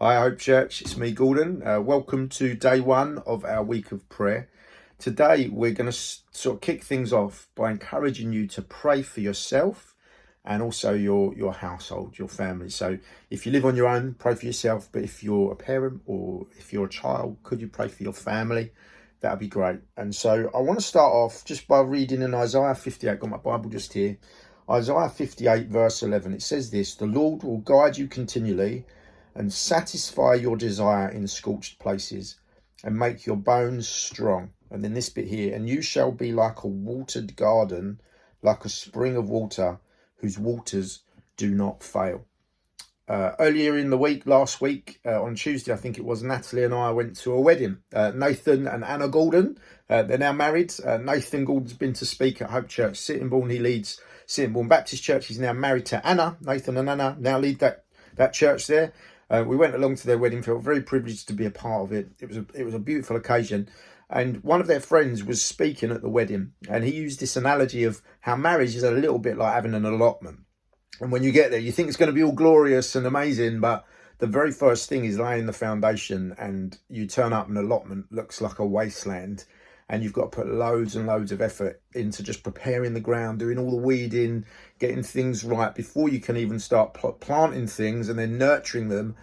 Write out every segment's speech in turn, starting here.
Hi, Hope Church. It's me, Gordon. Welcome to day one of our week of prayer. Today, we're going to sort of kick things off by encouraging you to pray for yourself and also your household, your family. So if you live on your own, pray for yourself. But if you're a parent or if you're a child, could you pray for your family? That'd be great. And so I want to start off just by reading in Isaiah 58. I've got my Bible just here. Isaiah 58 verse 11. It says this: "The Lord will guide you continually and satisfy your desire in scorched places and make your bones strong." And then this bit here: "And you shall be like a watered garden, like a spring of water whose waters do not fail." Earlier in the week, last week, on Tuesday, I think it was, Natalie and I went to a wedding. Nathan and Anna Gordon, they're now married. Nathan Gordon's been to speak at Hope Church, Sittingbourne. He leads Sittingbourne Baptist Church. He's now married to Anna. Nathan and Anna now lead that church there. We went along to their wedding, felt very privileged to be a part of it. It was a beautiful occasion. And one of their friends was speaking at the wedding, and he used this analogy of how marriage is a little bit like having an allotment. And when you get there, you think it's going to be all glorious and amazing, but the very first thing is laying the foundation, and you turn up and an allotment looks like a wasteland. And you've got to put loads and loads of effort into just preparing the ground, doing all the weeding, getting things right before you can even start planting things and then nurturing them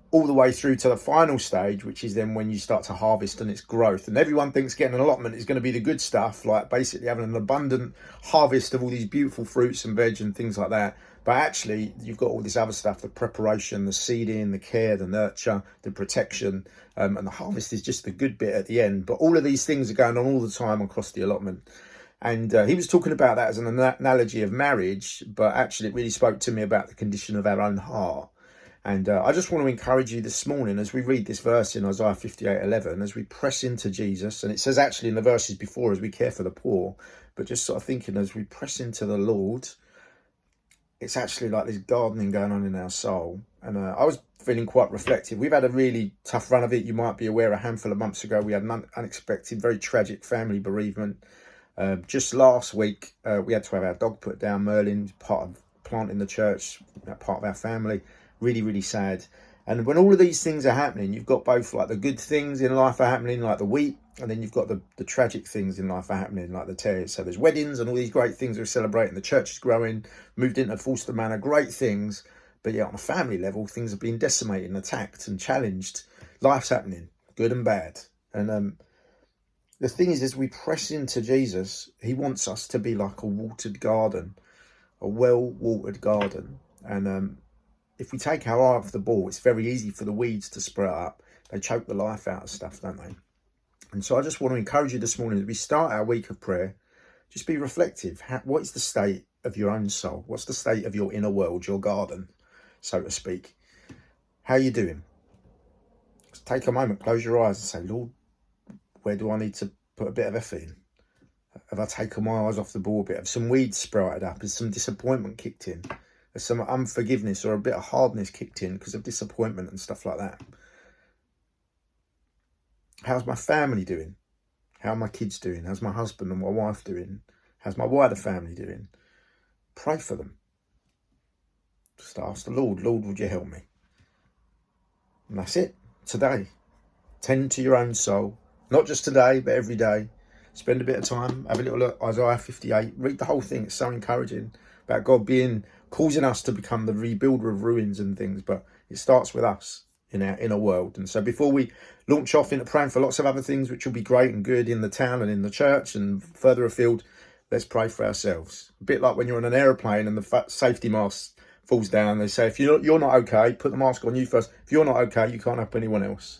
all the way through to the final stage, which is then when you start to harvest and its growth. And everyone thinks getting an allotment is going to be the good stuff, like basically having an abundant harvest of all these beautiful fruits and veg and things like that. But actually, you've got all this other stuff: the preparation, the seeding, the care, the nurture, the protection, and the harvest is just the good bit at the end. But all of these things are going on all the time across the allotment. And he was talking about that as an analogy of marriage, but actually it really spoke to me about the condition of our own heart. And I just want to encourage you this morning as we read this verse in Isaiah 58:11, as we press into Jesus. And it says actually in the verses before, as we care for the poor, but just sort of thinking as we press into the Lord, it's actually like this gardening going on in our soul. And I was feeling quite reflective. We've had a really tough run of it. You might be aware a handful of months ago, we had an unexpected, very tragic family bereavement. Just last week, we had to have our dog put down, Merlin, part of planting the church, part of our family. Really, really sad. And when all of these things are happening, you've got both like the good things in life are happening, like the wheat, and then you've got the tragic things in life are happening, like the tares. So there's weddings and all these great things we're celebrating. The church is growing, moved into Forster Manor, great things. But yeah, on a family level, things are being decimated and attacked and challenged. Life's happening, good and bad. And the thing is, as we press into Jesus, he wants us to be like a watered garden, a well-watered garden. And if we take our eye off the ball, it's very easy for the weeds to sprout up. They choke the life out of stuff, don't they? And so I just want to encourage you this morning, as we start our week of prayer, just be reflective. What is the state of your own soul? What's the state of your inner world, your garden, so to speak? How are you doing? Just take a moment, close your eyes and say, Lord, where do I need to put a bit of effort in? Have I taken my eyes off the ball a bit? Have some weeds sprouted up? Has some disappointment kicked in? Has some unforgiveness or a bit of hardness kicked in because of disappointment and stuff like that? How's my family doing? How are my kids doing? How's my husband and my wife doing? How's my wider family doing? Pray for them. Just ask the Lord, Lord, would you help me? And that's it. Today, tend to your own soul. Not just today, but every day. Spend a bit of time, have a little look, Isaiah 58. Read the whole thing. It's so encouraging about God causing us to become the rebuilder of ruins and things. But it starts with us in our inner world. And so before we launch off into praying for lots of other things, which will be great and good in the town and in the church and further afield, let's pray for ourselves. A bit like when you're on an aeroplane and the safety mask falls down. They say, if you're not okay, put the mask on you first. If you're not okay, you can't help anyone else.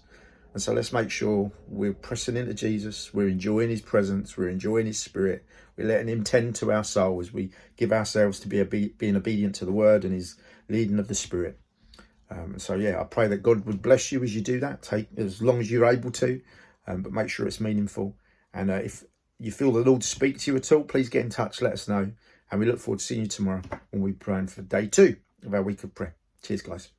And so let's make sure we're pressing into Jesus. We're enjoying his presence. We're enjoying his spirit. We're letting him tend to our soul as we give ourselves to being obedient to the word and his leading of the spirit. So yeah, I pray that God would bless you as you do that. Take as long as you're able to, but make sure it's meaningful. And if you feel the Lord speak to you at all, please get in touch, let us know. And we look forward to seeing you tomorrow when we're praying for day 2 of our week of prayer. Cheers, guys.